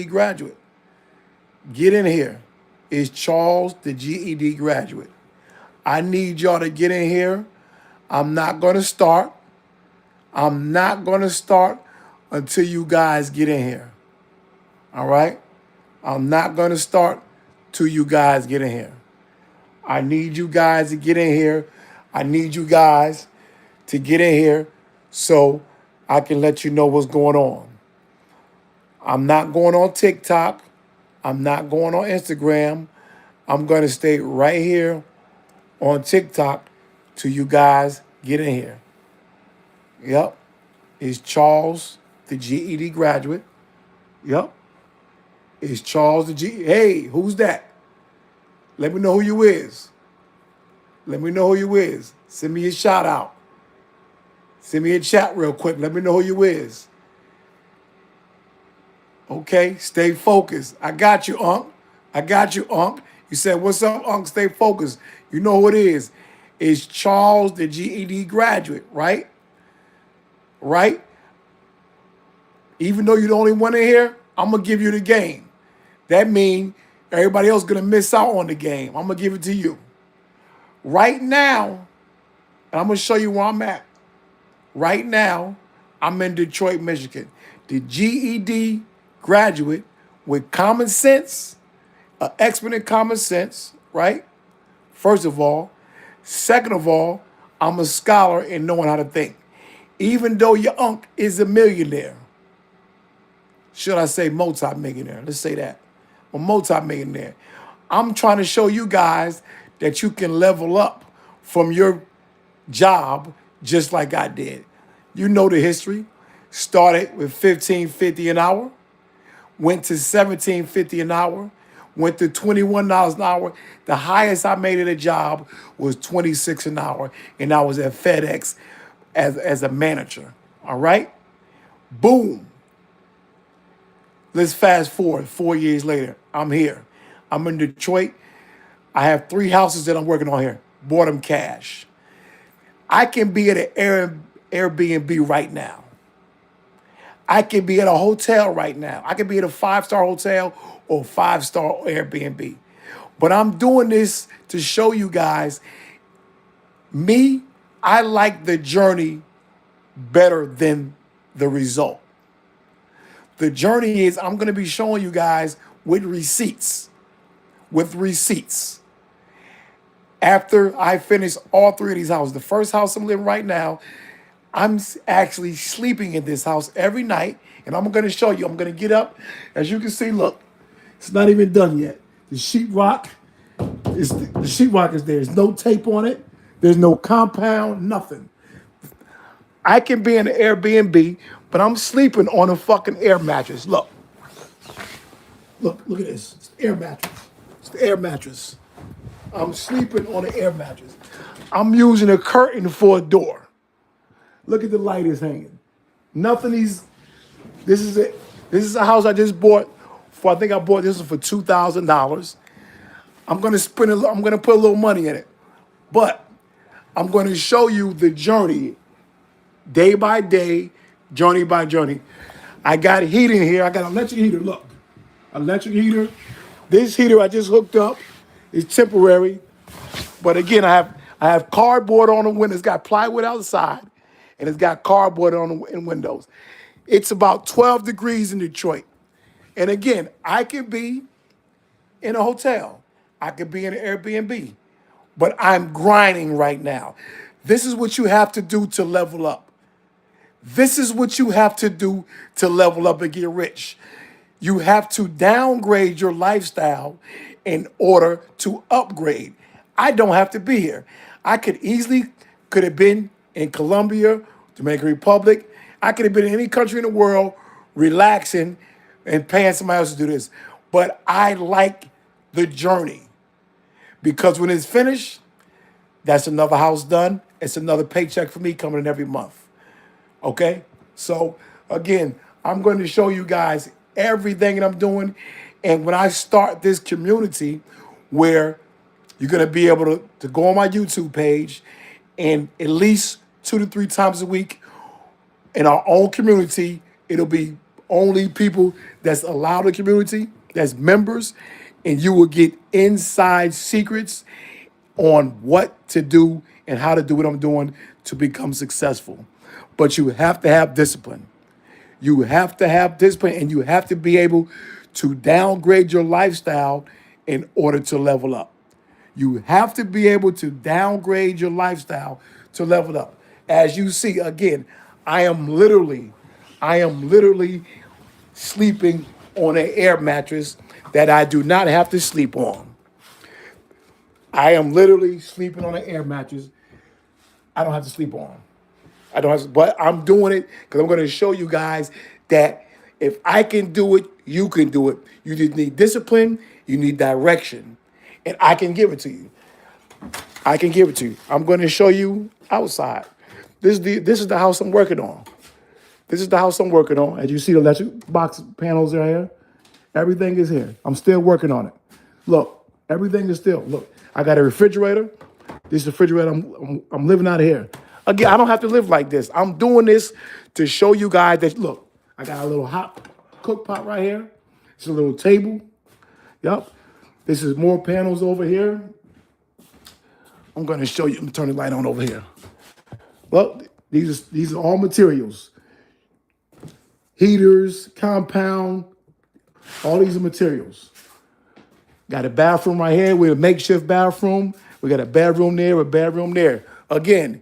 graduate. Get in here. It's Charles, the GED graduate. I need y'all to get in here. I'm not going to start. I'm not going to start until you guys get in here. All right? I'm not going to start till you guys get in here. I need you guys to get in here. I need you guys to get in here so I can let you know what's going on. I'm not going on TikTok. I'm not going on Instagram. I'm going to stay right here on TikTok till you guys get in here. Yep. It's Charles, the GED graduate. Yep. It's Charles, the Hey, who's that? Let me know who you is. Let me know who you is. Send me a shout out. Send me a chat real quick. Let me know who you is. Okay, stay focused. I got you, Unc. I got you, Unc. You said, what's up, Unc? Stay focused. You know who it is. It's Charles, the GED graduate, right? Right? Even though you're the only one in here, I'm going to give you the game. That means everybody else going to miss out on the game. I'm going to give it to you. Right now, and I'm going to show you where I'm at. Right now, I'm in Detroit, Michigan. The GED graduate with common sense, an expert in common sense, right? First of all. Second of all, I'm a scholar in knowing how to think. Even though your uncle is a millionaire. Should I say multi-millionaire? Let's say that. A multi-millionaire. I'm trying to show you guys that you can level up from your job just like I did. You know the history. Started with $15.50 an hour, went to $17.50 an hour, went to $21 an hour. The highest I made at a job was $26 an hour, and I was at FedEx as a manager. All right? Boom. Let's fast forward 4 years later. I'm here. I'm in Detroit. I have 3 houses that I'm working on here. Bought them cash. I can be at an Airbnb right now. I can be at a hotel right now. I can be at a 5-star hotel or 5-star Airbnb. But I'm doing this to show you guys, me, I like the journey better than the result. The journey is I'm going to be showing you guys with receipts. With receipts. After I finish all 3 of these houses, the first house I'm living right now, I'm actually sleeping in this house every night, and I'm going to show you. I'm going to get up. As you can see, look, it's not even done yet. The sheetrock is the sheetrock is there. There's no tape on it. There's no compound, nothing. I can be in an Airbnb, but I'm sleeping on a fucking air mattress. Look. Look at this. It's the air mattress. It's the air mattress. I'm sleeping on an air mattress. I'm using a curtain for a door. Look at the light is hanging. Nothing is. This is it. This is a house I just bought for. I think I bought this one for $2,000. I'm gonna spend. I'm gonna put a little money in it, but I'm going to show you the journey, day by day, journey by journey. I got heating here. I got an electric heater. Look, electric heater. This heater I just hooked up is temporary, but again, I have cardboard on the window. It's got plywood outside. And it's got cardboard on the windows. It's about 12 degrees in Detroit. And again, I could be in a hotel. I could be in an Airbnb. But I'm grinding right now. This is what you have to do to level up. This is what you have to do to level up and get rich. You have to downgrade your lifestyle in order to upgrade. I don't have to be here. I could have been in Colombia, Dominican Republic. I could have been in any country in the world relaxing and paying somebody else to do this. But I like the journey because when it's finished, that's another house done. It's another paycheck for me coming in every month. Okay? So, again, I'm going to show you guys everything that I'm doing. And when I start this community where you're going to be able to go on my YouTube page and at least 2 to 3 times a week in our own community, it'll be only people that's allowed in the community, that's members, and you will get inside secrets on what to do and how to do what I'm doing to become successful. But you have to have discipline. You have to have discipline, and you have to be able to downgrade your lifestyle in order to level up. You have to be able to downgrade your lifestyle to level up. As you see, again, I am literally sleeping on an air mattress that I do not have to sleep on. I am literally sleeping on an air mattress I don't have to sleep on. I don't have to, but I'm doing it because I'm going to show you guys that if I can do it, you can do it. You just need discipline, you need direction, and I can give it to you. I can give it to you. I'm going to show you outside. This is the house I'm working on. This is the house I'm working on. As you see, the electric box panels are here. Everything is here. I'm still working on it. Look, everything is still. Look, I got a refrigerator. This is the refrigerator I'm living out of here. Again, I don't have to live like this. I'm doing this to show you guys that, look, I got a little hot cook pot right here. It's a little table. Yep. This is more panels over here. I'm going to show you. I'm turn the light on over here. Well, these are all materials. Heaters, compound, all these are materials. Got a bathroom right here with a makeshift bathroom. We got a bedroom there, a bedroom there. Again,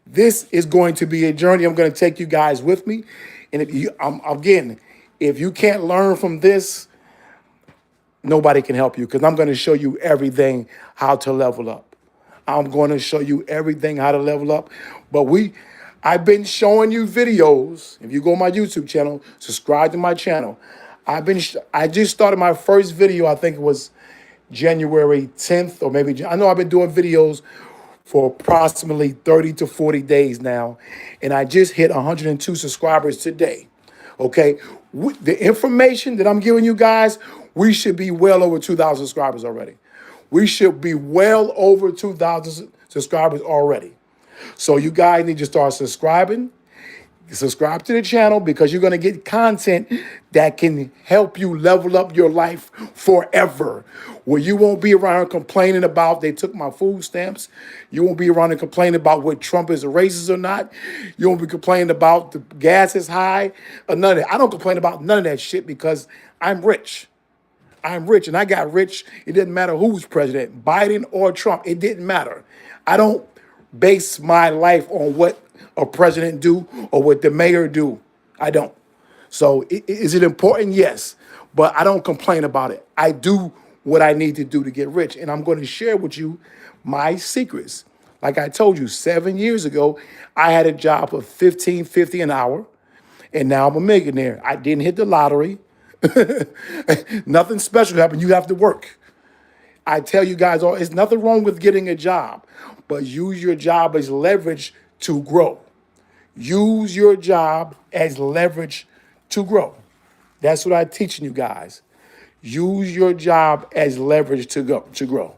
this is going to be a journey. I'm going to take you guys with me. And if you can't learn from this, nobody can help you, because I'm going to show you everything how to level up. I'm going to show you everything how to level up. But I've been showing you videos. If you go on my YouTube channel, subscribe to my channel. I just started my first video. I think it was January 10th, or maybe, I know I've been doing videos for approximately 30 to 40 days now. And I just hit 102 subscribers today. Okay. The information that I'm giving you guys, we should be well over 2,000 subscribers already. We should be well over 2,000 subscribers already. So you guys need to start subscribing. Subscribe to the channel, because you're going to get content that can help you level up your life forever. Where you won't be around complaining about they took my food stamps. You won't be around and complaining about what Trump is a racist or not. You won't be complaining about the gas is high or none of that. I don't complain about none of that shit because I'm rich. I'm rich, and I got rich. It didn't matter who was president, Biden or Trump. It didn't matter. I don't base my life on what a president do or what the mayor do. I don't. So is it important? Yes. But I don't complain about it. I do what I need to do to get rich. And I'm going to share with you my secrets. Like I told you, 7 years ago, I had a job of $15.50 an hour. And now I'm a millionaire. I didn't hit the lottery. Nothing special happened. You have to work. I tell you guys, it's nothing wrong with getting a job, but use your job as leverage to grow. Use your job as leverage to grow. That's what I'm teaching you guys. Use your job as leverage to grow.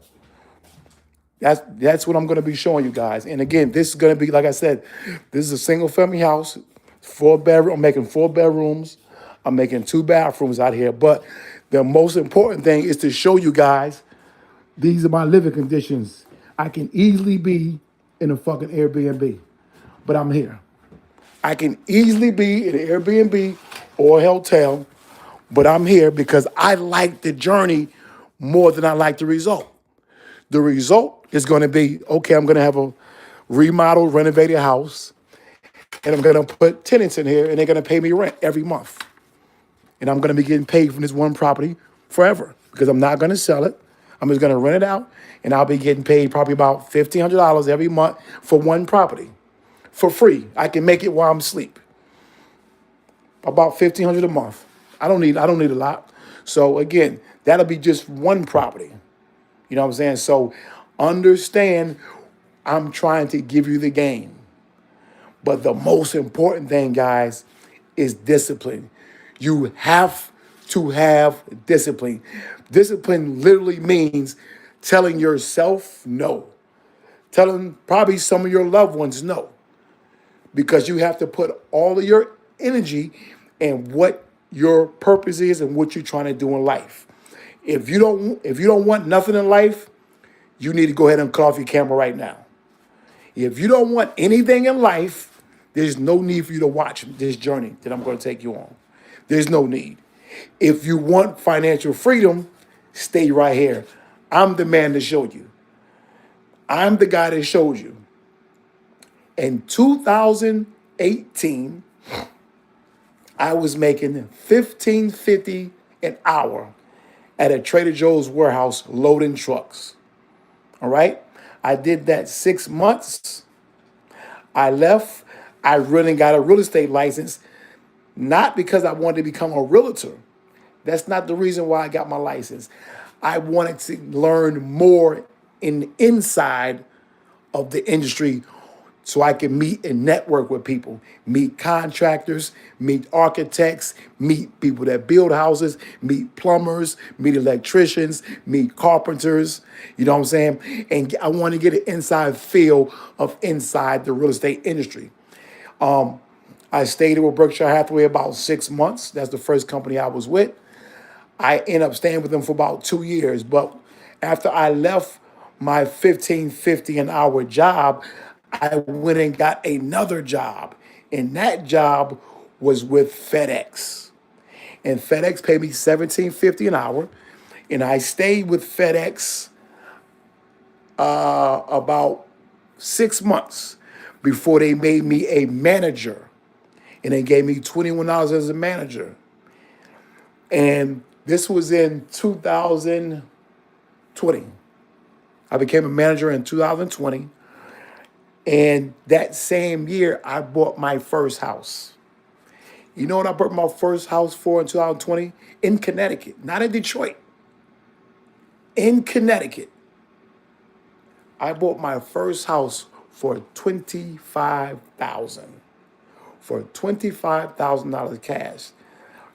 That's what I'm going to be showing you guys. And again, this is going to be, like I said, this is a single family house, 4 bedroom. I'm making 4 bedrooms. I'm making 2 bathrooms out here. But the most important thing is to show you guys these are my living conditions. I can easily be in a fucking Airbnb, but I'm here. I can easily be in an Airbnb or a hotel, but I'm here because I like the journey more than I like the result. The result is going to be, okay, I'm going to have a remodeled, renovated house, and I'm going to put tenants in here, and they're going to pay me rent every month. And I'm going to be getting paid from this one property forever, because I'm not going to sell it. I'm just going to rent it out, and I'll be getting paid probably about $1,500 every month for one property for free. I can make it while I'm asleep. About $1,500 a month. I don't need a lot. So again, that'll be just one property. You know what I'm saying? So understand, I'm trying to give you the game. But the most important thing, guys, is discipline. You have to have discipline. Discipline literally means telling yourself no. Telling probably some of your loved ones no. Because you have to put all of your energy in what your purpose is and what you're trying to do in life. If you don't want nothing in life, you need to go ahead and cut off your camera right now. If you don't want anything in life, there's no need for you to watch this journey that I'm going to take you on. There's no need. If you want financial freedom, stay right here. I'm the man to show you. I'm the guy that showed you. In 2018, I was making $15.50 an hour at a Trader Joe's warehouse loading trucks. All right? I did that 6 months. I left. I really got a real estate license, not because I wanted to become a realtor. That's not the reason why I got my license. I wanted to learn more inside of the industry so I can meet and network with people, meet contractors, meet architects, meet people that build houses, meet plumbers, meet electricians, meet carpenters, you know what I'm saying? And I want to get an inside feel of inside the real estate industry. I stayed with Berkshire Hathaway about 6 months. That's the first company I was with. I ended up staying with them for about 2 years. But after I left my $15.50 an hour job, I went and got another job. And that job was with FedEx. And FedEx paid me $17.50 an hour. And I stayed with FedEx about 6 months before they made me a manager. And they gave me $21 as a manager. And this was in 2020. I became a manager in 2020. And that same year, I bought my first house. You know what I bought my first house for in 2020? In Connecticut, not in Detroit. In Connecticut. I bought my first house for $25,000. For $25,000 cash.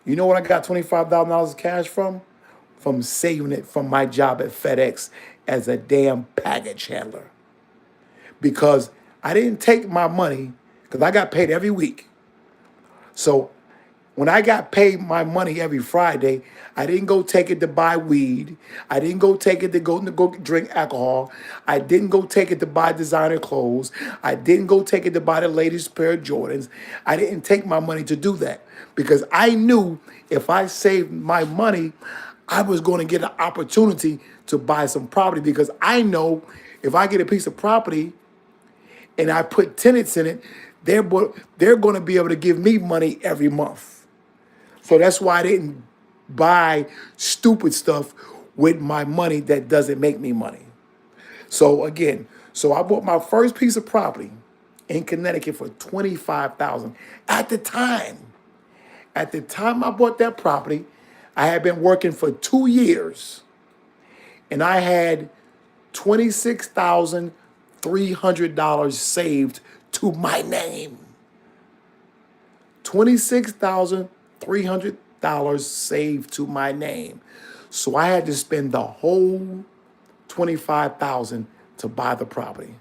You know what I got $25,000 cash from? From saving it from my job at FedEx as a damn package handler. Because I didn't take my money, because I got paid every week. So when I got paid my money every Friday, I didn't go take it to buy weed. I didn't go take it to go drink alcohol. I didn't go take it to buy designer clothes. I didn't go take it to buy the latest pair of Jordans. I didn't take my money to do that because I knew if I saved my money, I was going to get an opportunity to buy some property because I know if I get a piece of property and I put tenants in it, they're going to be able to give me money every month. So that's why I didn't buy stupid stuff with my money that doesn't make me money. So again, I bought my first piece of property in Connecticut for $25,000. At the time I bought that property, I had been working for 2 years, and I had $26,300 saved to my name. $26,300 saved to my name. So I had to spend the whole $25,000 to buy the property.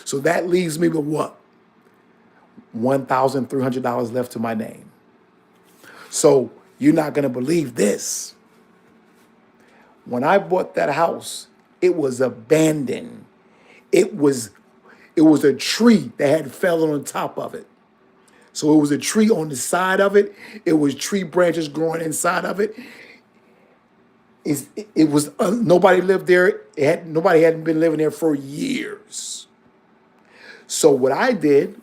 So that leaves me with what? $1,300 left to my name. So you're not going to believe this. When I bought that house, it was abandoned. It was a tree that had fell on top of it. So it was a tree on the side of it. It was tree branches growing inside of it. It was nobody lived there. Nobody hadn't been living there for years. So what I did,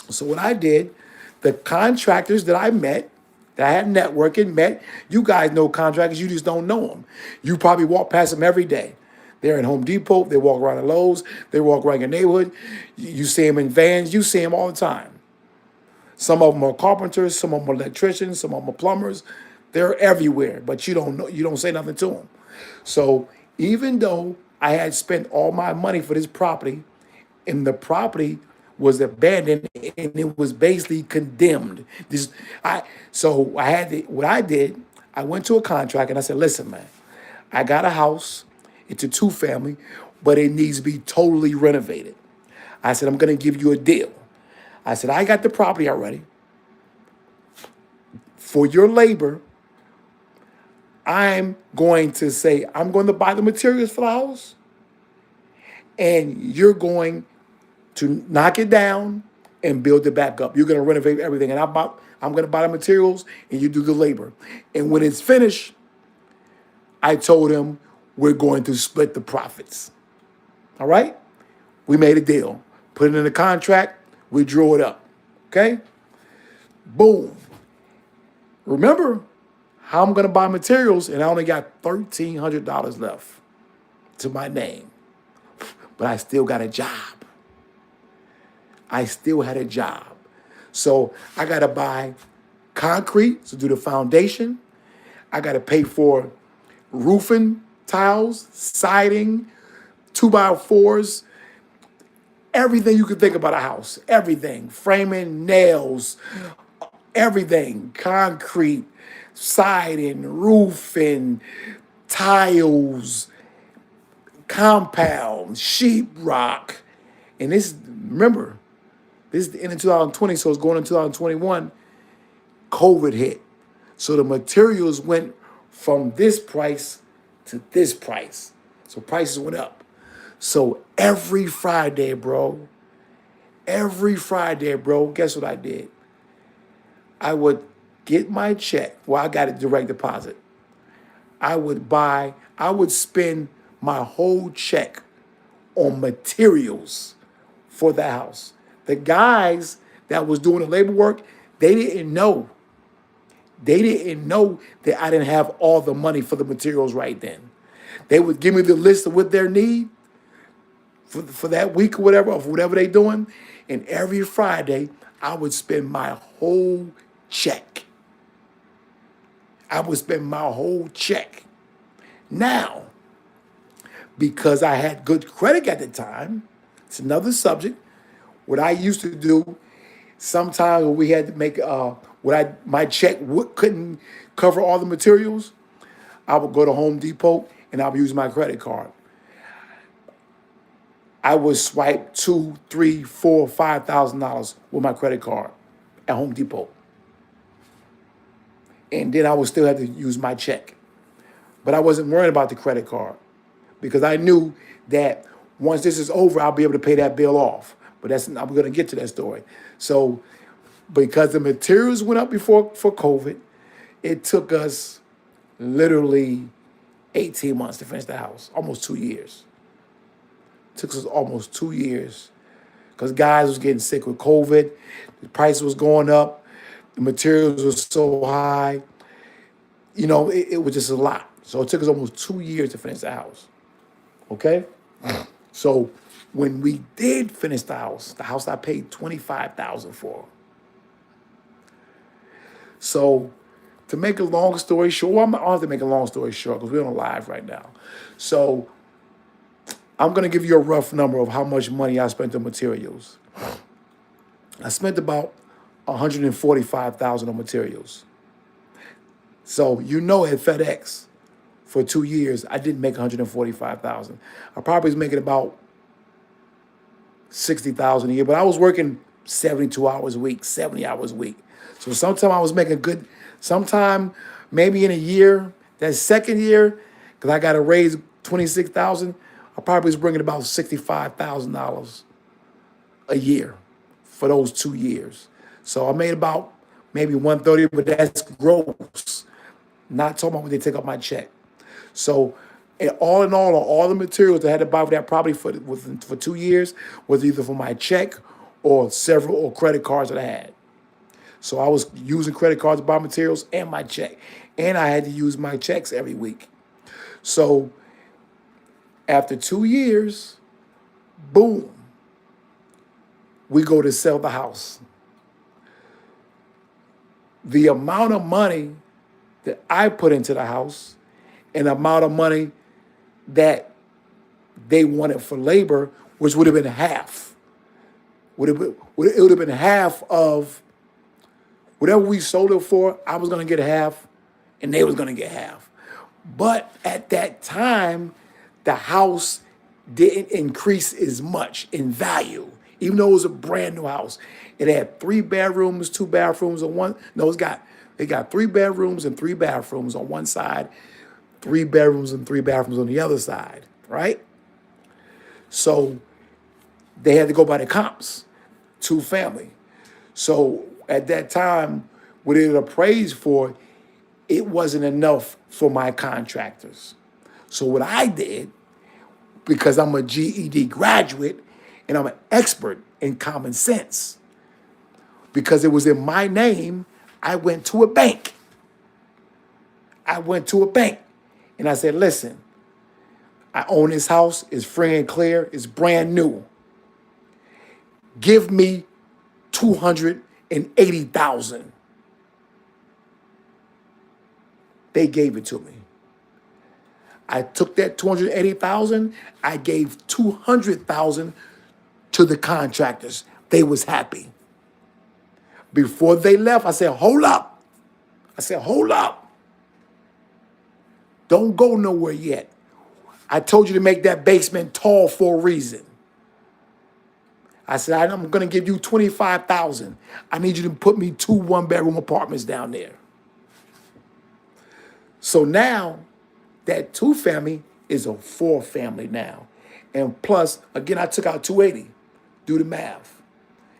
the contractors that I met, that I had networking, you guys know contractors, you just don't know them. You probably walk past them every day. They're in Home Depot, they walk around the Lowe's, they walk around your neighborhood. You see them in vans, you see them all the time. Some of them are carpenters, some of them are electricians, some of them are plumbers. They're everywhere, but you don't know, you don't say nothing to them. So even though I had spent all my money for this property, and the property was abandoned and it was basically condemned. I went to a contract and I said, listen, man, I got a house. It's a 2-family, but it needs to be totally renovated. I said, I'm going to give you a deal. I said, I got the property already. for your labor, I'm going to say, I'm going to buy the materials for the house, and you're going to knock it down and build it back up. You're going to renovate everything, and I'm going to buy the materials, and you do the labor. And when it's finished, I told him we're going to split the profits. All right? We made a deal. Put it in the contract. We drew it up. Okay? Boom. Remember how I'm going to buy materials, and I only got $1,300 left to my name. But I still got a job. I still had a job. So I got to buy concrete to do the foundation. I got to pay for roofing tiles, siding, 2x4s, everything you could think about a house. Everything. Framing, nails, everything. Concrete, siding, roofing, tiles, compound, sheetrock. And this, remember, this is the end of 2020, so it's going into 2021. COVID hit. So the materials went from this price to this price. So prices went up. So every Friday, bro, guess what I did? I would get my check. Well, I got a direct deposit. I would spend my whole check on materials for the house. The guys that was doing the labor work, they didn't know. They didn't know that I didn't have all the money for the materials right then. They would give me the list of what their need for that week or whatever, of whatever they're doing. And every Friday, I would spend my whole check. I would spend my whole check. Now, because I had good credit at the time, it's another subject. What I used to do, sometimes when we had to make, my check couldn't cover all the materials, I would go to Home Depot and I would use my credit card. I would swipe $2,000, $3,000, $4,000, $5,000 with my credit card at Home Depot. And then I would still have to use my check. But I wasn't worried about the credit card because I knew that once this is over, I'll be able to pay that bill off. But I'm going to get to that story. So because the materials went up for COVID, it took us literally 18 months to finish the house, almost 2 years. It took us almost 2 years because guys was getting sick with COVID. The price was going up. The materials were so high. You know, it was just a lot. So it took us almost 2 years to finish the house. Okay? So when we did finish the house I paid $25,000 for. So to make a long story short, well, I don't have to make a long story short because we're on live right now. So I'm going to give you a rough number of how much money I spent on materials. I spent about $145,000 on materials. So you know at FedEx for 2 years, I didn't make $145,000. I probably was making about $60,000 a year, but I was working 72 hours a week, 70 hours a week. So sometimes I was making good, sometime maybe in a year, that second year, because I got to raise $26,000, I probably was bringing about $65,000 a year for those 2 years. So I made about maybe $130,000, but that's gross. Not talking about when they take up my check. So all in all the materials I had to buy for that property for 2 years was either for my check or several credit cards that I had. So I was using credit cards to buy materials and my check. And I had to use my checks every week. So after 2 years, boom, we go to sell the house. The amount of money that I put into the house and the amount of money that they wanted for labor, which would have been half. It would have been half of whatever we sold it for. I was going to get half and they was going to get half. But at that time, the house didn't increase as much in value, even though it was a brand new house. It had 3 bedrooms, 2 bathrooms, and one. No, it's got They got 3 bedrooms and 3 bathrooms on one side, 3 bedrooms and 3 bathrooms on the other side, right? So they had to go by the comps, 2 family. So at that time, what it appraised for, it wasn't enough for my contractors. So what I did, because I'm a GED graduate and I'm an expert in common sense, because it was in my name, I went to a bank. And I said, listen, I own this house, it's free and clear, it's brand new. Give me $280,000. They gave it to me. I took that $280,000, I gave $200,000 to the contractors. They was happy. Before they left, I said, hold up. Don't go nowhere yet. I told you to make that basement tall for a reason. I said, I'm going to give you $25,000. I need you to put me 2 one-bedroom apartments down there. So now that 2-family is a 4-family now. And plus, again, I took out 280. Do the math.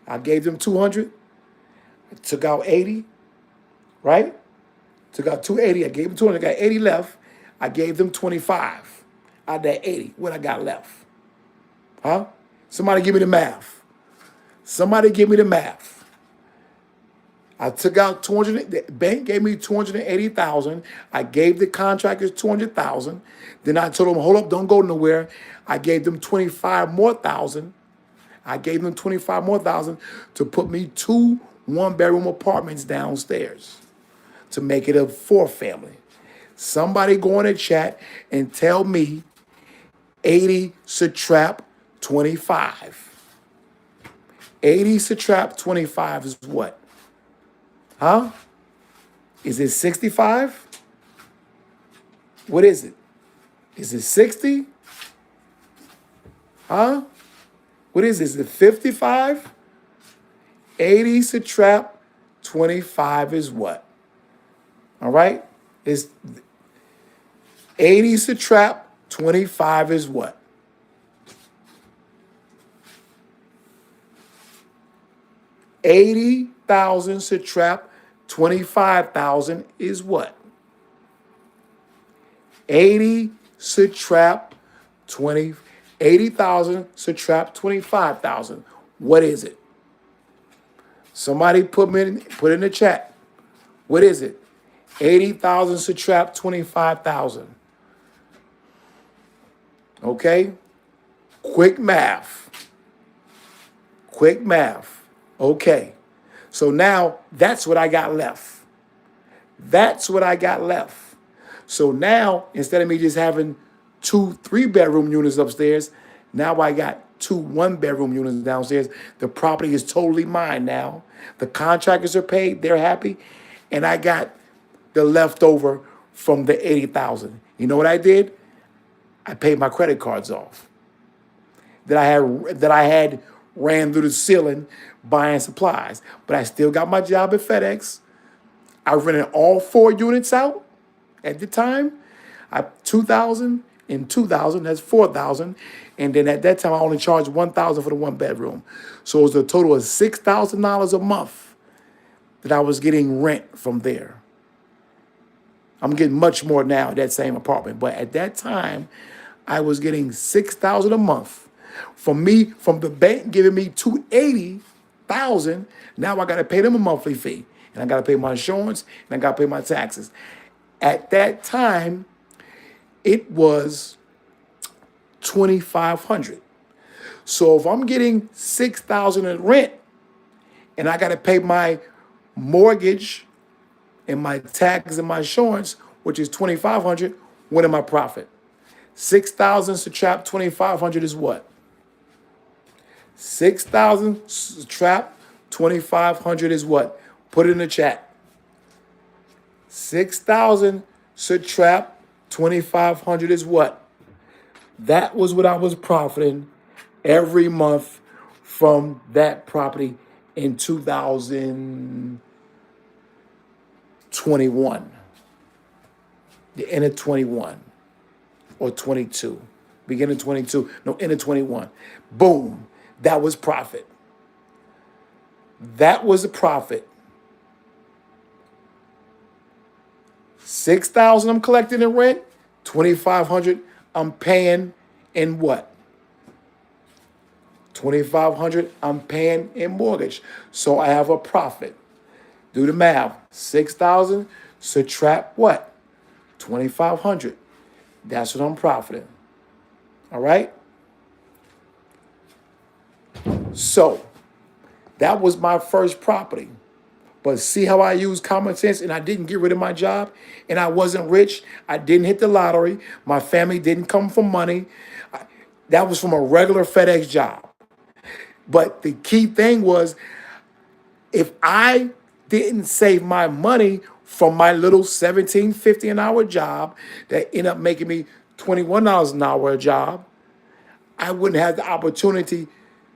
I gave them 200. I took out 80, right? Took out 280. I gave them 200. I got 80 left. I gave them 25 out of that 80. What I got left? Huh? Somebody give me the math. I took out 200. The bank gave me 280,000. I gave the contractors 200,000. Then I told them, hold up, don't go nowhere. I gave them 25 more thousand. To put me 2 one-bedroom apartments downstairs to make it a 4-family. Somebody go in the chat and tell me 80 subtract 25. 80 subtract 25 is what? Huh? Is it 65? What is it? Is it 60? Huh? What is this? Is it 55? 80 subtract 25 is what? All right? It's 80 subtract 25 is what? $80,000 subtract 25,000 is what? 80 subtract 20. 80,000 subtract 25,000. What is it? Somebody put in the chat. What is it? 80,000 subtract 25,000. Okay? Quick math. Okay. So now that's what I got left. So now, instead of me just having 2 3-bedroom units upstairs, now I got 2 one-bedroom units downstairs. The property is totally mine now. The contractors are paid, they're happy, and I got the leftover from the 80,000. You know what I did? I paid my credit cards off that I had ran through the ceiling buying supplies. But I still got my job at FedEx. I rented all 4 units out at the time. 2,000 and 2,000, that's 4,000. And then at that time, I only charged 1,000 for the 1-bedroom. So it was a total of $6,000 a month that I was getting rent from there. I'm getting much more now at that same apartment. But at that time, I was getting $6,000 a month. From the bank giving me $280,000, now I got to pay them a monthly fee. And I got to pay my insurance, and I got to pay my taxes. At that time, it was $2,500. So if I'm getting $6,000 in rent, and I got to pay my mortgage and my taxes and my insurance, which is $2,500, what am I profit? 6,000 subtract 2,500 is what? 6,000 subtract 2,500 is what? Put it in the chat. 6,000 subtract 2,500 is what? That was what I was profiting every month from that property in 2000. 21. The end of 21 or 22. Beginning of 22. No, end of 21. Boom. That was profit. That was a profit. 6,000 I'm collecting in rent. 2,500 I'm paying in what? 2,500 I'm paying in mortgage. So I have a profit. Do the math. 6,000 subtract what? 2,500. That's what I'm profiting. All right? So that was my first property. But see how I used common sense and I didn't get rid of my job and I wasn't rich. I didn't hit the lottery. My family didn't come from money. That was from a regular FedEx job. But the key thing was if I didn't save my money from my little $17.50 an hour job that ended up making me $21 an hour a job, I wouldn't have the opportunity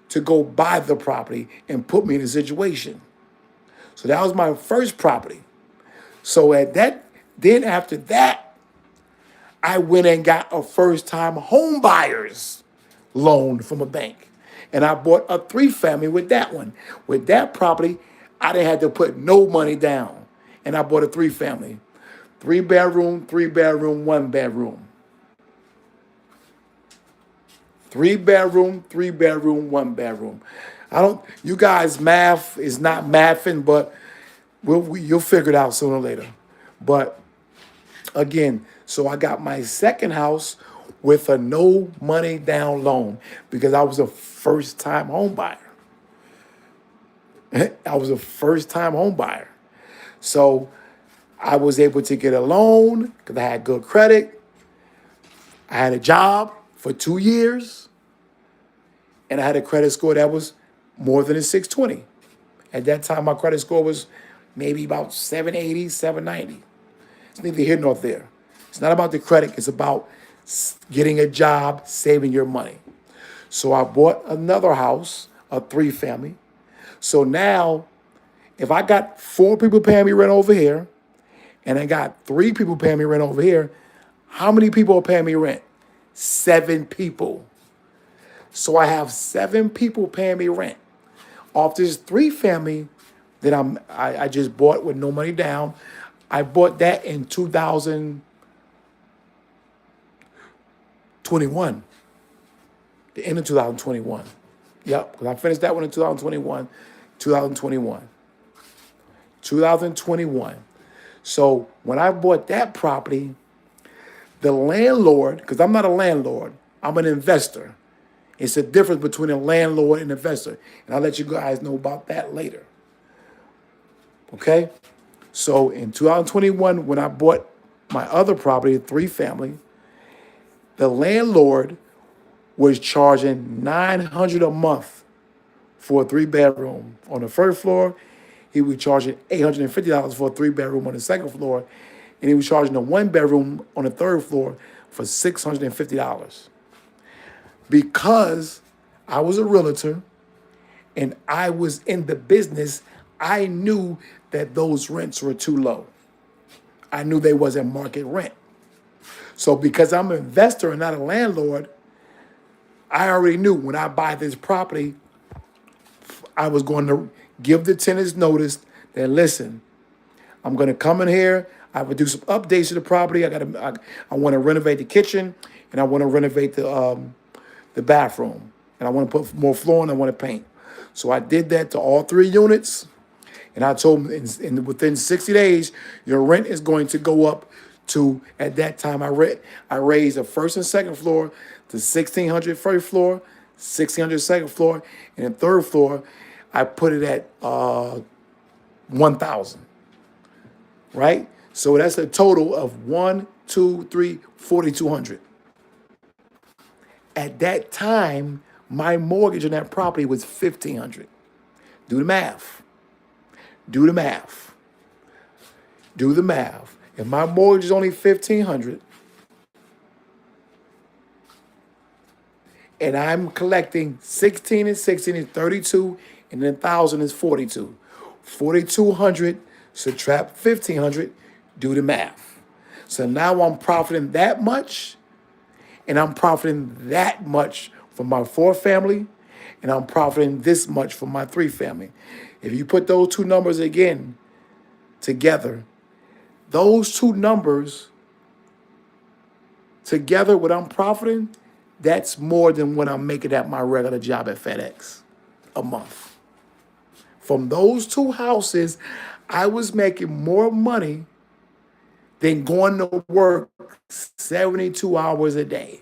to go buy the property and put me in a situation. So that was my first property. So then after that, I went and got a first-time home buyer's loan from a bank. And I bought a 3-family with that one. With that property, I didn't have to put no money down. And I bought a 3-family. 3-bedroom, 3-bedroom, 1-bedroom. 3-bedroom, 3-bedroom, 1-bedroom. You guys, math is not mathing, but you'll figure it out sooner or later. But again, so I got my second house with a no money down loan because I was a first-time home buyer. I was a first-time home buyer. So I was able to get a loan because I had good credit. I had a job for 2 years. And I had a credit score that was more than a 620. At that time, my credit score was maybe about 780, 790. It's neither here nor there. It's not about the credit. It's about getting a job, saving your money. So I bought another house, a 3-family. So now, if I got 4 people paying me rent over here, and I got 3 people paying me rent over here, how many people are paying me rent? 7 people. So I have 7 people paying me rent. Off this 3-family that I just bought with no money down, I bought that in 2021. The end of 2021. Yep, because I finished that one in 2021. 2021. So when I bought that property, the landlord, because I'm not a landlord, I'm an investor. It's a difference between a landlord and an investor. And I'll let you guys know about that later. Okay? So in 2021, when I bought my other property, a 3-family, the landlord was charging $900 a month for a 3-bedroom. On the first floor, he was charging $850 for a 3-bedroom on the second floor. And he was charging a 1-bedroom on the third floor for $650. Because I was a realtor and I was in the business, I knew that those rents were too low. I knew they wasn't market rent. So because I'm an investor and not a landlord, I already knew when I buy this property, I was going to give the tenants notice that, listen, I'm going to come in here. I would do some updates to the property. I want to renovate the kitchen and I want to renovate the bathroom. And I want to put more flooring. I want to paint. So I did that to all 3 units. And I told them within 60 days, your rent is going to go up to, at that time, I raised the first and second floor to $1,600 first floor, $1,600 second floor, and the third floor, I put it at $1,000. Right? So that's a total of $4,200. At that time, my mortgage on that property was $1,500. Do the math. Do the math. Do the math. If my mortgage is only $1,500 and I'm collecting 16 and 16 is 32 and then 1,000 is 42. $4,200 subtract 1,500, do the math. So now I'm profiting that much, and I'm profiting that much for my 4 family, and I'm profiting this much for my 3 family. If you put those two numbers again together, those two numbers together, what I'm profiting, that's more than what I'm making at my regular job at FedEx a month. From those 2 houses, I was making more money than going to work 72 hours a day.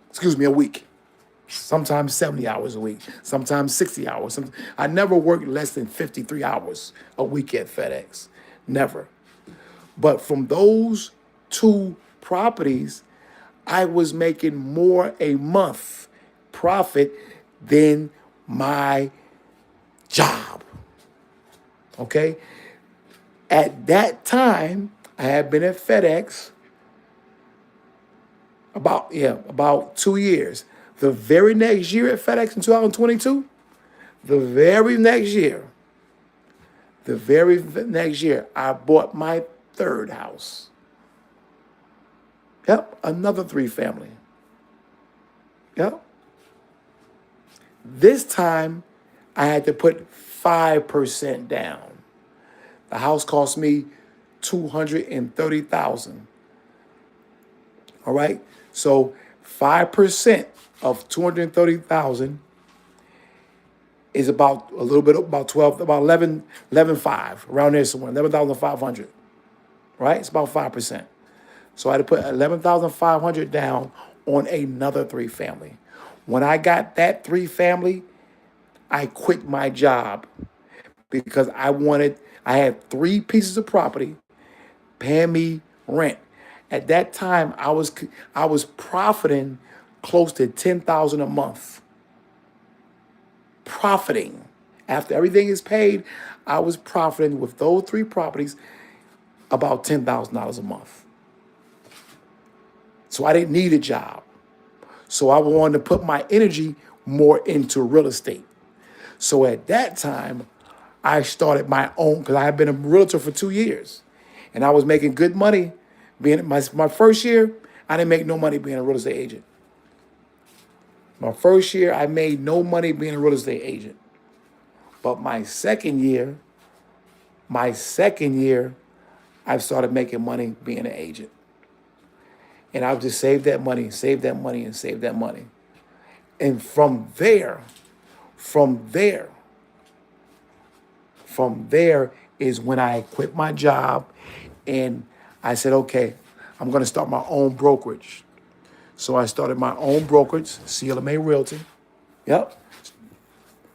Excuse me, a week. Sometimes 70 hours a week, sometimes 60 hours. I never worked less than 53 hours a week at FedEx. Never. But from those 2 properties, I was making more a month profit than my job. Okay? At that time, I had been at FedEx about 2 years. The very next year at FedEx in 2022, the very next year, I bought my 3rd house. Yep, another 3 family. Yep. This time, I had to put 5% down. The house cost me $230,000. All right, so 5% of 230,000 is about a little bit about 12, about 11.5 around there somewhere, 11,500. Right, it's about 5%. So I had to put 11,500 down on another 3 family. When I got that 3 family, I quit my job because I had 3 pieces of property paying me rent. At that time, I was profiting close to $10,000 a month. Profiting. After everything is paid, I was profiting with those 3 properties about $10,000 a month. So I didn't need a job. So I wanted to put my energy more into real estate. So at that time, I started my own, because I had been a realtor for 2 years. And I was making good money. Being my first year, I didn't make no money being a real estate agent. My first year, I made no money being a real estate agent. But my second year, I started making money being an agent. And I would just save that money, and save that money. And from there is when I quit my job and I said, okay, I'm going to start my own brokerage. So I started my own brokerage, CLMA Realty. Yep.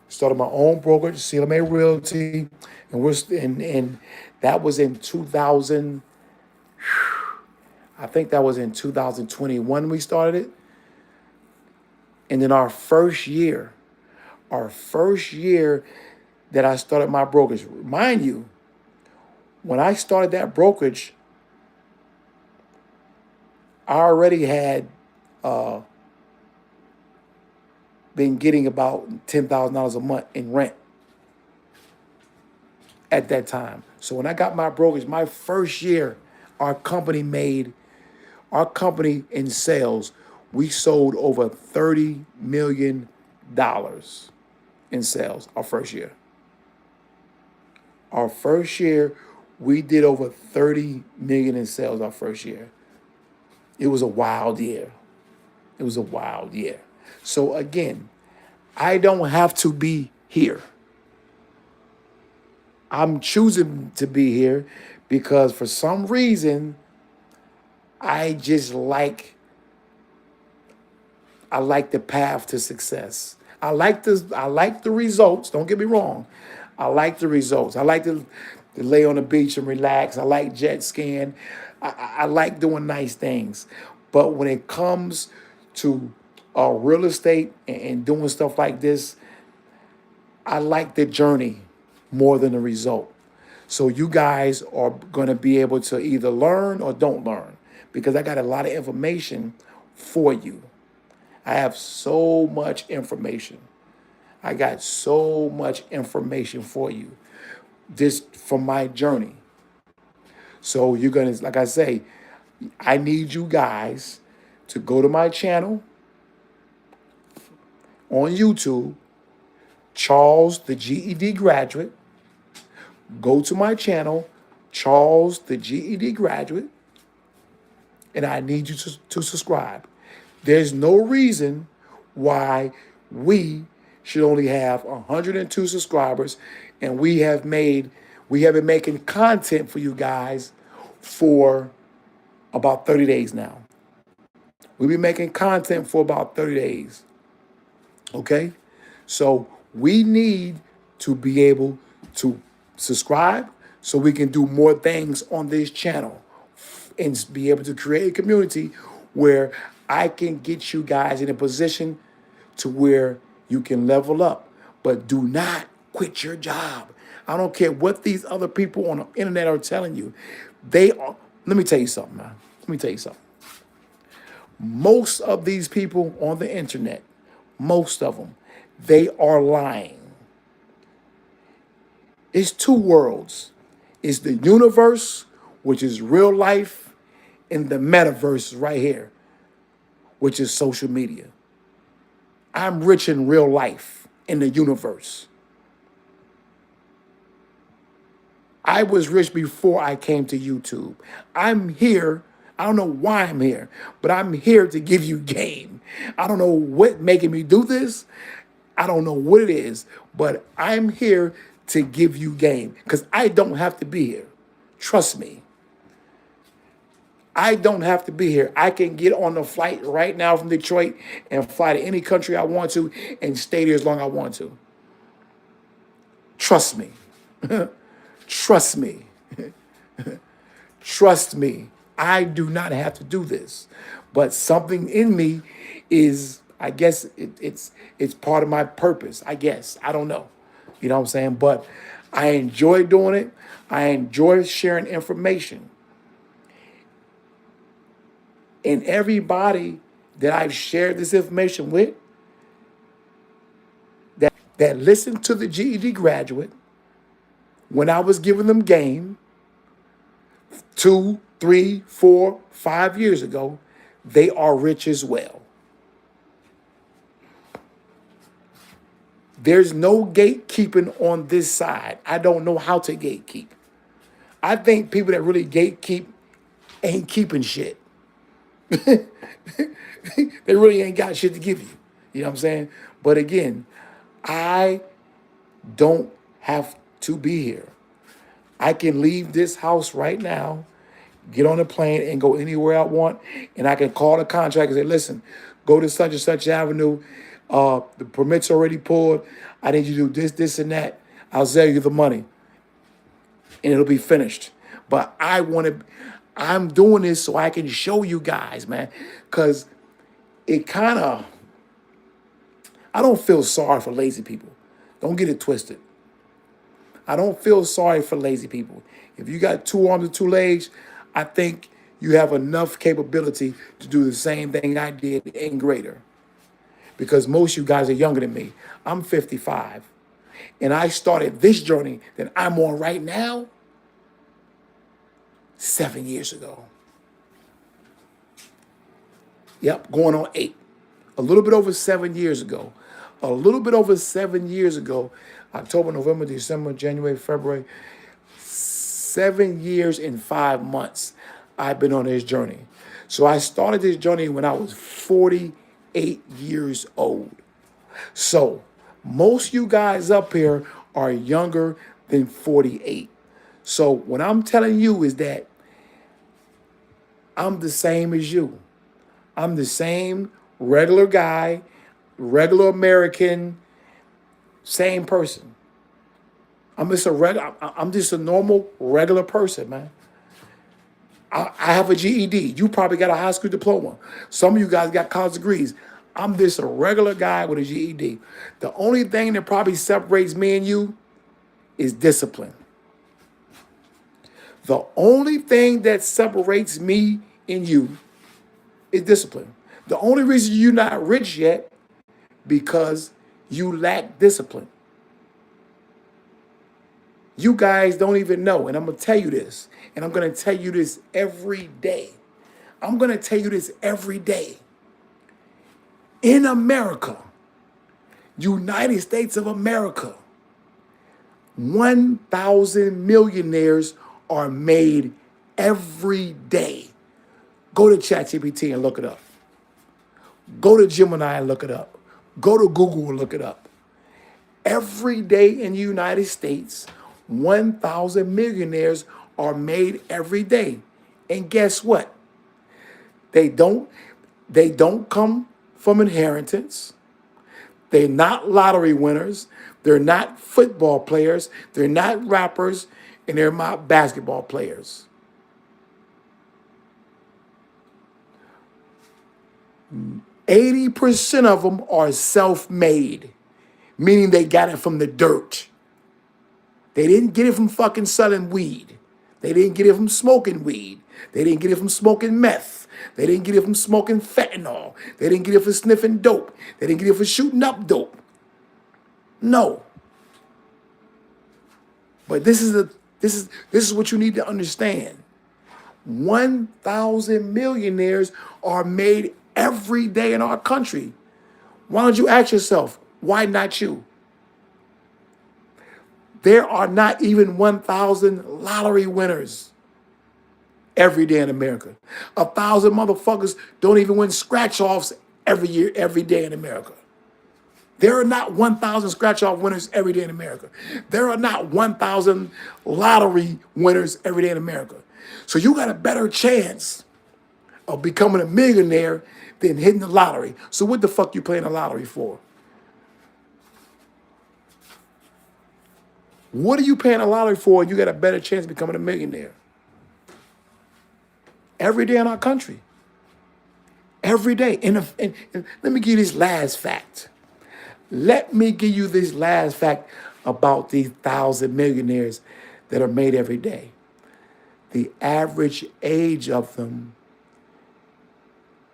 Started my own brokerage, CLMA Realty. And that was in 2000. I think that was in 2021 we started it. And then our first year that I started my brokerage, mind you, when I started that brokerage, I already had been getting about $10,000 a month in rent at that time. So when I got my brokerage, my first year, our company in sales, we sold over $30 million in sales our first year. Our first year, we did over $30 million in sales our first year. It was a wild year. So again, I don't have to be here. I'm choosing to be here because for some reason, I like the path to success. I like the results. Don't get me wrong. I like the results. I like to lay on the beach and relax. I like jet skiing. I like doing nice things. But when it comes to real estate and doing stuff like this, I like the journey more than the result. So you guys are going to be able to either learn or don't learn because I got a lot of information for you. I have so much information. I got so much information for you. this from my journey. So you're gonna, like I say, I need you guys to go to my channel on YouTube, Charles the GED Graduate. Go to my channel, Charles the GED Graduate, and I need you to subscribe. There's no reason why we should only have 102 subscribers, and we have been making content for you guys for about 30 days now. We've been making content for about 30 days. Okay? So we need to be able to subscribe so we can do more things on this channel and be able to create a community where I can get you guys in a position to where you can level up. But do not quit your job. I don't care what these other people on the internet are telling you. They are, let me tell you something, man. Let me tell you something. Most of these people on the internet, most of them, they are lying. It's two worlds. It's the universe, which is real life, and the metaverse right here, which is social media. I'm rich in real life, in the universe. I was rich before I came to YouTube. I'm here. I don't know why I'm here, but I'm here to give you game. I don't know what making me do this. I don't know what it is, but I'm here to give you game because I don't have to be here. Trust me. I don't have to be here. I can get on the flight right now from Detroit and fly to any country I want to and stay there as long as I want to. Trust me. Trust me. Trust me. I do not have to do this. But something in me is, I guess it's part of my purpose, I guess. I don't know. You know what I'm saying? But I enjoy doing it. I enjoy sharing information. And everybody that I've shared this information with, that listened to the GED Graduate, when I was giving them game 2, 3, 4, 5 years ago, they are rich as well. There's no gatekeeping on this side. I don't know how to gatekeep. I think people that really gatekeep ain't keeping shit. They really ain't got shit to give you. You know what I'm saying? But again, I don't have to be here. I can leave this house right now, get on a plane and go anywhere I want, and I can call the contractor and say, listen, go to such and such avenue. The permit's already pulled. I need you to do this, this, and that. I'll sell you the money, and it'll be finished. But I'm doing this so I can show you guys, man, because it kind of, I don't feel sorry for lazy people. Don't get it twisted. I don't feel sorry for lazy people. If you got 2 arms and 2 legs, I think you have enough capability to do the same thing I did and greater. Because most of you guys are younger than me. I'm 55. And I started this journey that I'm on right now 7 years ago. Yep, going on 8. A little bit over 7 years ago. A little bit over 7 years ago. October, November, December, January, February. 7 years and 5 months I've been on this journey. So I started this journey when I was 48 years old. So most of you guys up here are younger than 48. So what I'm telling you is that I'm the same as you. I'm the same regular guy, regular American, same person. I'm just a normal, regular person, man. I have a GED. You probably got a high school diploma. Some of you guys got college degrees. I'm just a regular guy with a GED. The only thing that probably separates me and you is discipline. The only thing that separates me and you is discipline. The only reason you're not rich yet because you lack discipline. You guys don't even know. And I'm going to tell you this. And I'm going to tell you this every day. I'm going to tell you this every day. In America, United States of America, 1,000 millionaires are made every day. Go to ChatGPT and look it up. Go to Gemini and look it up. Go to Google and look it up. Every day in the United States, 1,000 millionaires are made every day. And guess what? They don't come from inheritance. They're not lottery winners. They're not football players. They're not rappers. And they're not basketball players. 80% of them are self-made, meaning they got it from the dirt. They didn't get it from fucking selling weed. They didn't get it from smoking weed. They didn't get it from smoking meth. They didn't get it from smoking fentanyl. They didn't get it from sniffing dope. They didn't get it from shooting up dope. No. But this is what you need to understand. 1,000 millionaires are made every day in our country. Why don't you ask yourself, why not you? There are not even 1,000 lottery winners every day in America. 1,000 motherfuckers don't even win scratch-offs every year, every day in America. There are not 1,000 scratch-off winners every day in America. There are not 1,000 lottery winners every day in America. So you got a better chance of becoming a millionaire than hitting the lottery. So what the fuck you playing the lottery for? What are you paying a lottery for? You got a better chance of becoming a millionaire. Every day in our country. Every day. And let me give you this last fact. Let me give you this last fact about these 1,000 millionaires that are made every day. The average age of them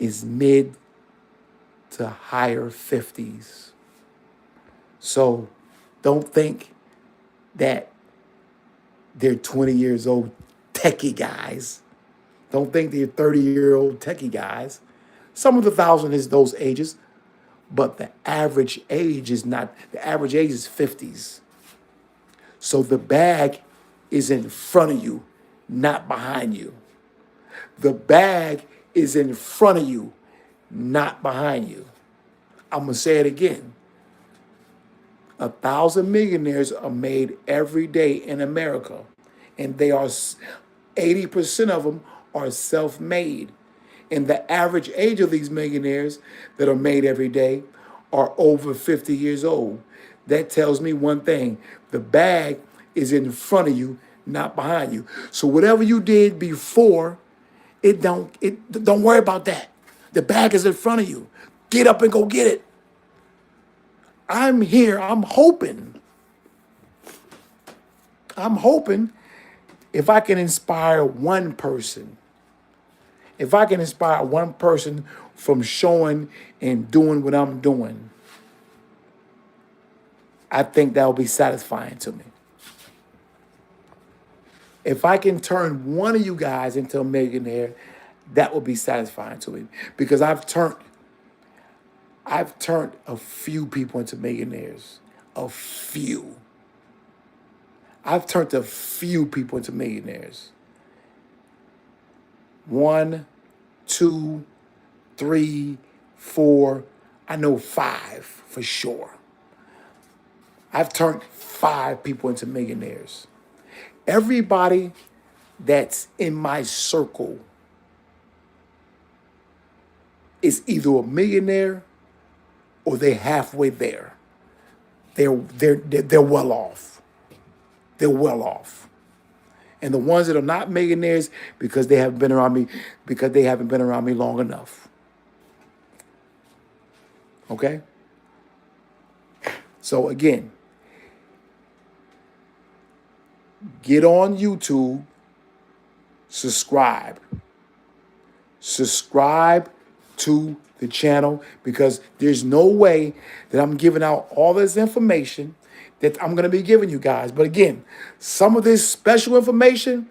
is mid to higher 50s. So don't think that they're 20 years old techie guys. Don't think they're 30-year-old techie guys. Some of the 1,000 is those ages, but the average age is not. The average age is 50s. So the bag is in front of you, not behind you. The bag is in front of you, not behind you. I'm going to say it again. 1,000 millionaires are made every day in America, and they are 80% of them are self-made. And the average age of these millionaires that are made every day are over 50 years old. That tells me one thing: the bag is in front of you, not behind you. So whatever you did before, don't worry about that. The bag is in front of you. Get up and go get it. I'm here. I'm hoping if I can inspire one person, from showing and doing what I'm doing, I think that will be satisfying to me. If I can turn one of you guys into a millionaire, that will be satisfying to me, because I've turned a few people into millionaires. A few. I've turned a few people into millionaires. 1, 2, 3, 4, I know 5 for sure. I've turned 5 people into millionaires. Everybody that's in my circle is either a millionaire or they're halfway there. They're well off. They're well off. And the ones that are not millionaires, because they haven't been around me long enough. Okay? So again, get on YouTube, subscribe. Subscribe to the channel, because there's no way that I'm giving out all this information that I'm going to be giving you guys. But again, some of this special information,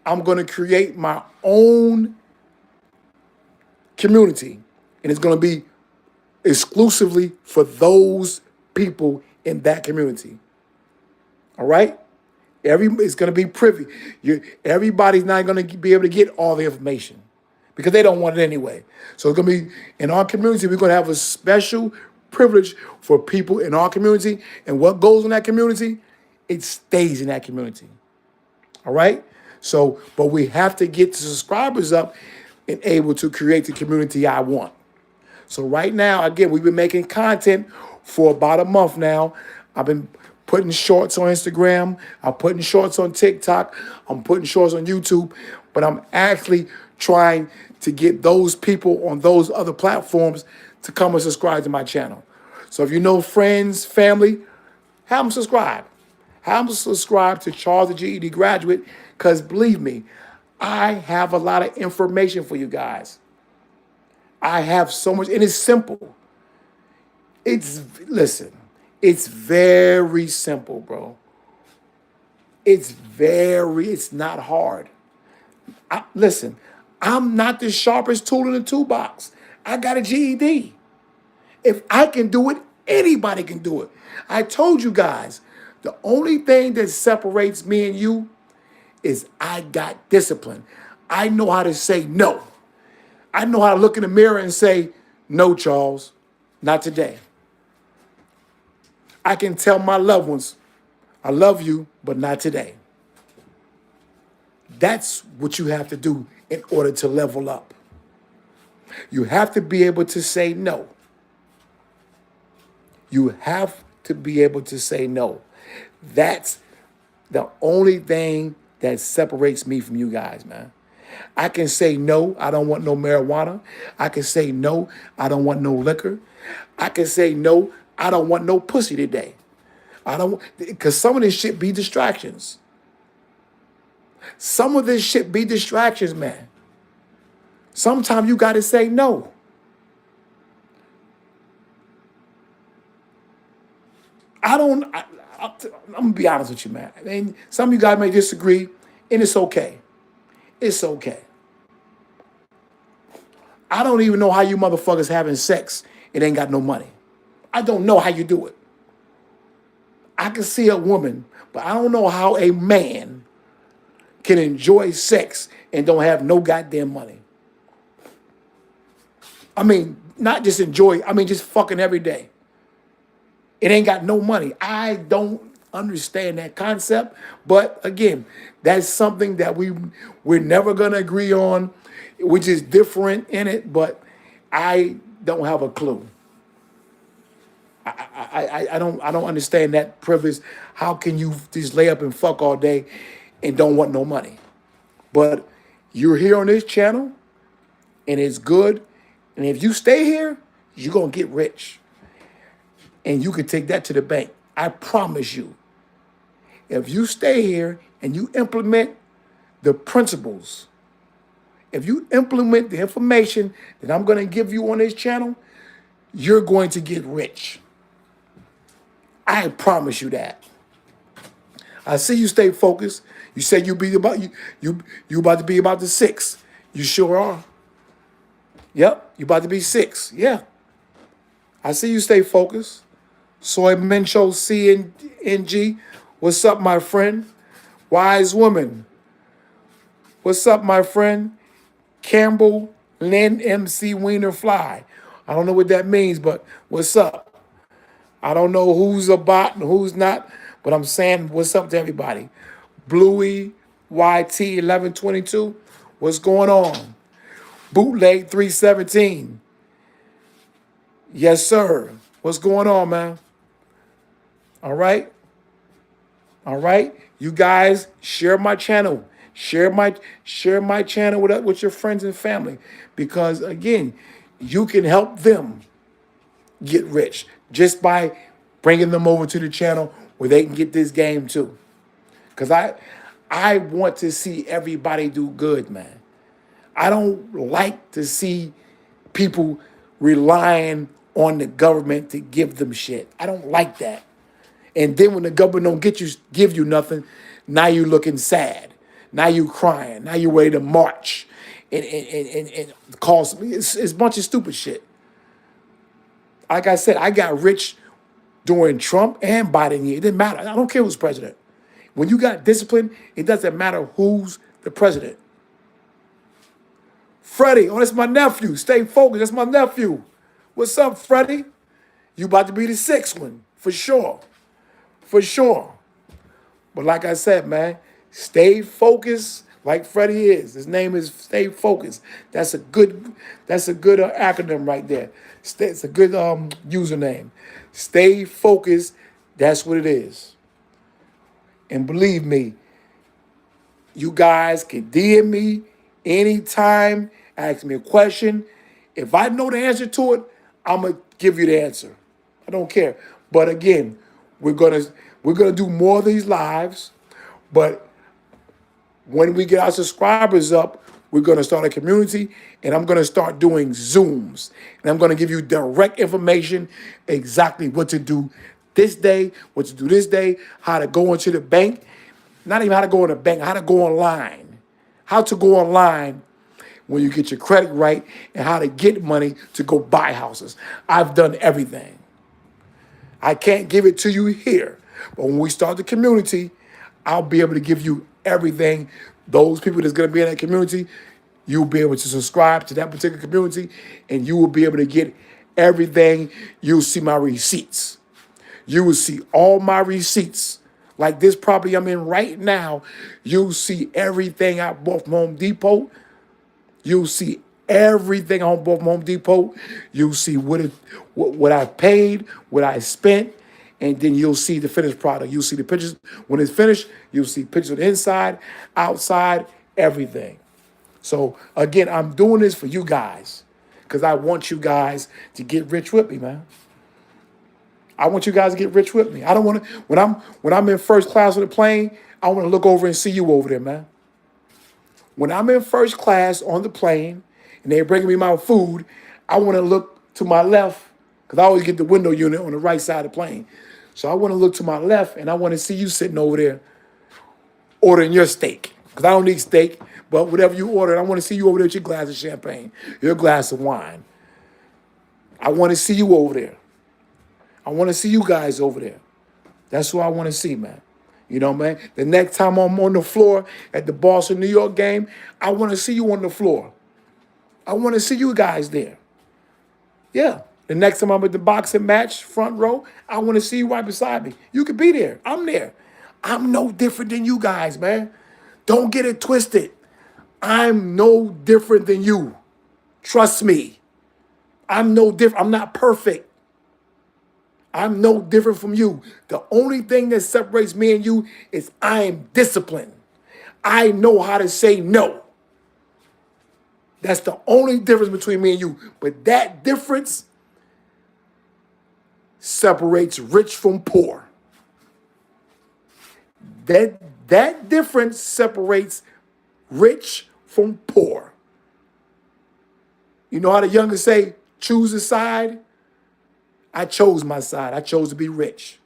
I'm going to create my own community, and it's going to be exclusively for those people in that community. All right? It's going to be privy. Everybody's not going to be able to get all the information because they don't want it anyway. So it's going to be in our community. We're going to have a special privilege for people in our community, and what goes in that community, it stays in that community. All right? So, but we have to get the subscribers up and able to create the community I want. So right now, again, we've been making content for about a month now. I've been putting shorts on Instagram. I'm putting shorts on TikTok. I'm putting shorts on YouTube. But I'm actually trying to get those people on those other platforms to come and subscribe to my channel. So if you know friends, family, have them subscribe. Have them subscribe to Charles the GED Graduate, because believe me, I have a lot of information for you guys. I have so much, and it's simple. Listen, it's very simple, bro. It's not hard. Listen, I'm not the sharpest tool in the toolbox. I got a GED. If I can do it, anybody can do it. I told you guys, the only thing that separates me and you is I got discipline. I know how to say no. I know how to look in the mirror and say, no, Charles, not today. I can tell my loved ones, I love you, but not today. That's what you have to do in order to level up. You have to be able to say no. You have to be able to say no. That's the only thing that separates me from you guys, man. I can say no, I don't want no marijuana. I can say no, I don't want no liquor. I can say no, I don't want no pussy today. Because some of this shit be distractions. Some of this shit be distractions, man. Sometimes you got to say no. I'm going to be honest with you, man. I mean, some of you guys may disagree, and it's okay. It's okay. I don't even know how you motherfuckers having sex and ain't got no money. I don't know how you do it. I can see a woman, but I don't know how a man can enjoy sex and don't have no goddamn money. I mean, not just enjoy, I mean just fucking every day. It ain't got no money. I don't understand that concept, but again, that's something that we're never gonna agree on. We're just different in it, but I don't have a clue. I don't understand that privilege. How can you just lay up and fuck all day and don't want no money? But you're here on this channel, and it's good. And if you stay here, you're gonna get rich. And you can take that to the bank. I promise you. If you stay here and you implement the principles, if you implement the information that I'm going to give you on this channel, you're going to get rich. I promise you that. I see you stay focused. You said you about to be about the 6. You sure are. Yep, you about to be 6. Yeah. I see you stay focused. Soy Mencho CNG. What's up, my friend? Wise woman. What's up, my friend? Campbell Lynn MC Wiener Fly. I don't know what that means, but what's up? I don't know who's a bot and who's not, but I'm saying what's up to everybody. Bluey YT 1122. What's going on? Bootleg 317. Yes, sir. What's going on, man? All right. All right. You guys share my channel. Share my channel with your friends and family, because again, you can help them get rich just by bringing them over to the channel where they can get this game too. Because I want to see everybody do good, man. I don't like to see people relying on the government to give them shit. I don't like that. And then when the government don't give you nothing, now you looking sad. Now you crying. Now you ready to march and cause it's a bunch of stupid shit. Like I said, I got rich during Trump and Biden year. It didn't matter. I don't care who's president. When you got discipline, it doesn't matter who's the president. Freddie, oh, that's my nephew. Stay focused. That's my nephew. What's up, Freddie? You about to be the sixth one, for sure. For sure. But like I said, man, stay focused like Freddie is. His name is Stay Focused. That's a good acronym right there. It's a good username. Stay focused. That's what it is. And believe me, you guys can DM me anytime, ask me a question. If I know the answer to it, I'm gonna give you the answer. I don't care. But again, we're gonna do more of these lives. But when we get our subscribers up, we're gonna start a community, and I'm gonna start doing Zooms, and I'm gonna give you direct information, exactly what to do this day, what to do this day, how to go into the bank. Not even how to go in the bank, how to go online. How to go online when you get your credit right, and how to get money to go buy houses. I've done everything. I can't give it to you here. But when we start the community, I'll be able to give you everything. Those people that's going to be in that community, you'll be able to subscribe to that particular community, and you will be able to get everything. You'll see my receipts. You will see all my receipts. Like this property I'm in right now, you'll see everything I bought from Home Depot. You'll see everything I bought from Home Depot. You'll see what I paid, what I spent, and then you'll see the finished product. You'll see the pictures. When it's finished, you'll see pictures of the inside, outside, everything. So again, I'm doing this for you guys because I want you guys to get rich with me, man. I want you guys to get rich with me. I don't want to, when I'm in first class on the plane, I want to look over and see you over there, man. When I'm in first class on the plane and they're bringing me my food, I want to look to my left because I always get the window unit on the right side of the plane. So I want to look to my left and I want to see you sitting over there ordering your steak because I don't need steak, but whatever you order, I want to see you over there with your glass of champagne, your glass of wine. I want to see you over there. I want to see you guys over there. That's who I want to see, man. You know, man, the next time I'm on the floor at the Boston, New York game, I want to see you on the floor. I want to see you guys there. Yeah. The next time I'm at the boxing match, front row, I want to see you right beside me. You could be there. I'm there. I'm no different than you guys, man. Don't get it twisted. I'm no different than you. Trust me. I'm no different. I'm not perfect. I'm no different from you. The only thing that separates me and you is I am disciplined. I know how to say no. That's the only difference between me and you. But that difference separates rich from poor. That difference separates rich from poor. You know how the youngest say, choose a side? I chose my side. I chose to be rich.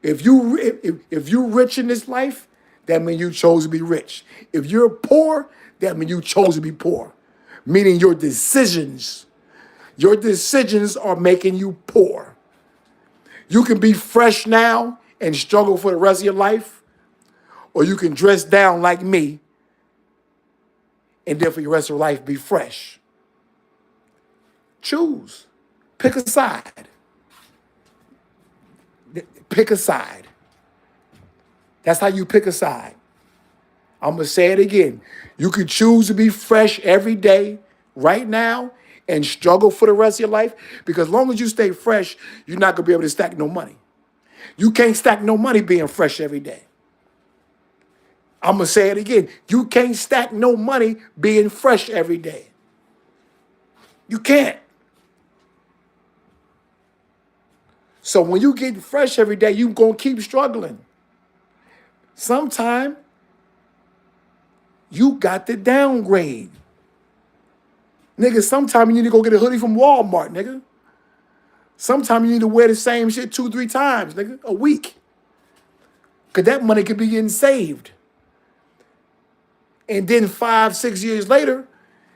If you're rich in this life, that means you chose to be rich. If you're poor, that means you chose to be poor. Meaning your decisions are making you poor. You can be fresh now and struggle for the rest of your life, or you can dress down like me and then for your rest of your life be fresh. Choose. Pick a side. Pick a side. That's how you pick a side. I'm going to say it again. You can choose to be fresh every day, right now, and struggle for the rest of your life. Because as long as you stay fresh, you're not going to be able to stack no money. You can't stack no money being fresh every day. I'm going to say it again. You can't stack no money being fresh every day. You can't. So when you get fresh every day, you're going to keep struggling. Sometime you got to downgrade. Nigga, sometime you need to go get a hoodie from Walmart, nigga. Sometimes you need to wear the same shit 2, 3 times, nigga, a week. Because that money could be getting saved. And then 5, 6 years later,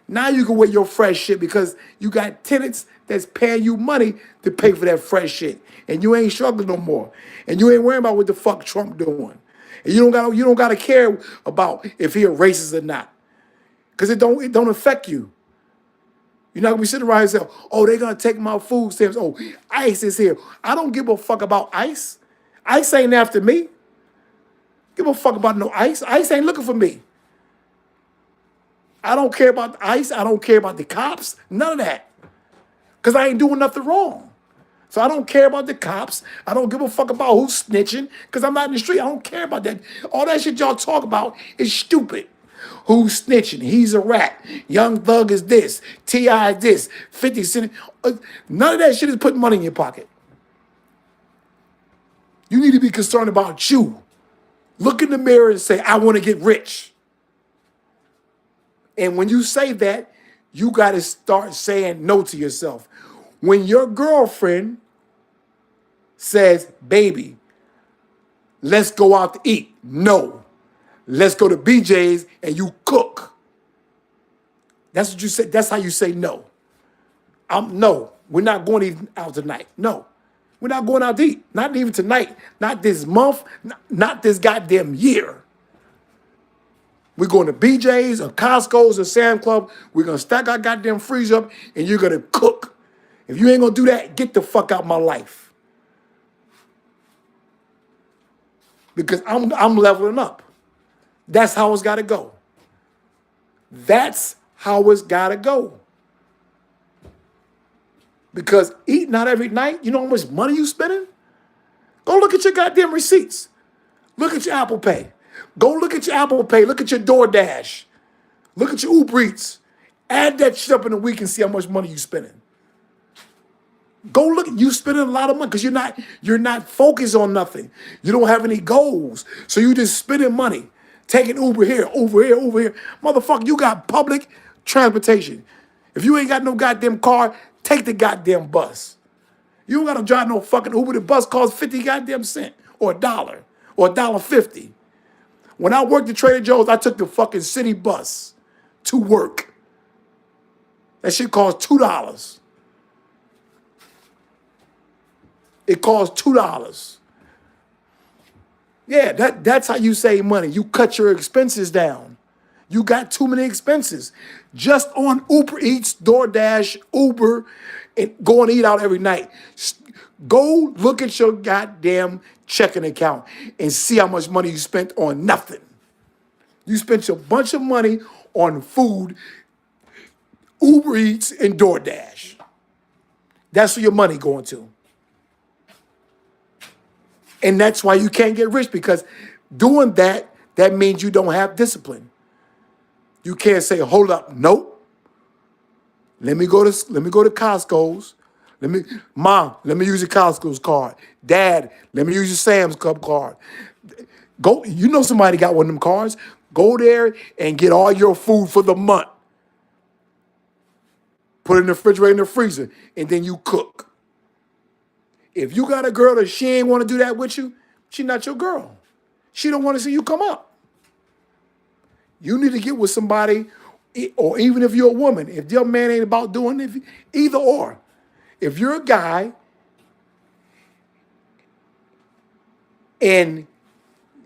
now you can wear your fresh shit because you got tenants that's paying you money to pay for that fresh shit. And you ain't struggling no more. And you ain't worrying about what the fuck Trump doing. And you don't gotta care about if he a racist or not. Because it don't affect you. You're not gonna be sitting around and saying, oh, they're gonna take my food stamps. Oh, ICE is here. I don't give a fuck about ICE. ICE ain't after me. Give a fuck about no ICE. ICE ain't looking for me. I don't care about ICE. I don't care about the cops. None of that. Because I ain't doing nothing wrong. So I don't care about the cops. I don't give a fuck about who's snitching because I'm not in the street. I don't care about that. All that shit y'all talk about is stupid. Who's snitching? He's a rat. Young Thug is this. T.I. is this. 50 Cent. None of that shit is putting money in your pocket. You need to be concerned about you. Look in the mirror and say, I want to get rich. And when you say that, you got to start saying no to yourself. When your girlfriend says, baby, let's go out to eat. No. Let's go to BJ's and you cook. That's what you say. That's how you say no. No, we're not going to eat out tonight. No, we're not going out to eat. Not even tonight. Not this month. Not this goddamn year. We're going to BJ's or Costco's or Sam's Club. We're going to stack our goddamn freezer up and you're going to cook. If you ain't going to do that, get the fuck out of my life. Because I'm leveling up. That's how it's got to go. That's how it's got to go. Because eating out every night, you know how much money you spending? Go look at your goddamn receipts. Look at your Apple Pay. Go look at your Apple Pay. Look at your DoorDash. Look at your Uber Eats. Add that shit up in a week and see how much money you spending. Go look. You spending a lot of money because you're not focused on nothing. You don't have any goals. So you just spending money. Taking Uber here, over here, over here. Motherfucker, you got public transportation. If you ain't got no goddamn car, take the goddamn bus. You don't got to drive no fucking Uber. The bus costs 50 goddamn cent or $1 or $1.50. When I worked at Trader Joe's, I took the fucking city bus to work. That shit cost $2. It costs $2. Yeah, that's how you save money. You cut your expenses down. You got too many expenses. Just on Uber Eats, DoorDash, Uber, and go and eat out every night. Go look at your goddamn checking account and see how much money you spent on nothing. You spent a bunch of money on food, Uber Eats, and DoorDash. That's where your money going to. And that's why you can't get rich, because doing that means you don't have discipline. You can't say, hold up, nope. Let me go to Costco's. Mom, let me use your Costco's card. Dad, let me use your Sam's Club card. Go, you know somebody got one of them cards. Go there and get all your food for the month. Put it in the refrigerator, in the freezer, and then you cook. If you got a girl that she ain't want to do that with you, she not your girl. She don't want to see you come up. You need to get with somebody, or even if you're a woman, if your man ain't about doing it, either or. If you're a guy and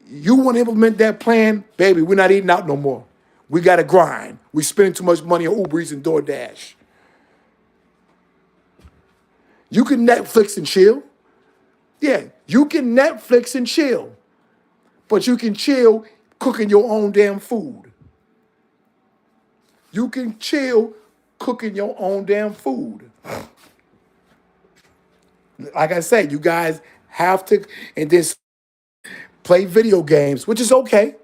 you want to implement that plan, baby, we're not eating out no more. We got to grind. We spending too much money on Uber Eats and DoorDash. You can Netflix and chill. Yeah, you can Netflix and chill. But you can chill cooking your own damn food. You can chill cooking your own damn food. Like I said, you guys have to, and then play video games, which is okay.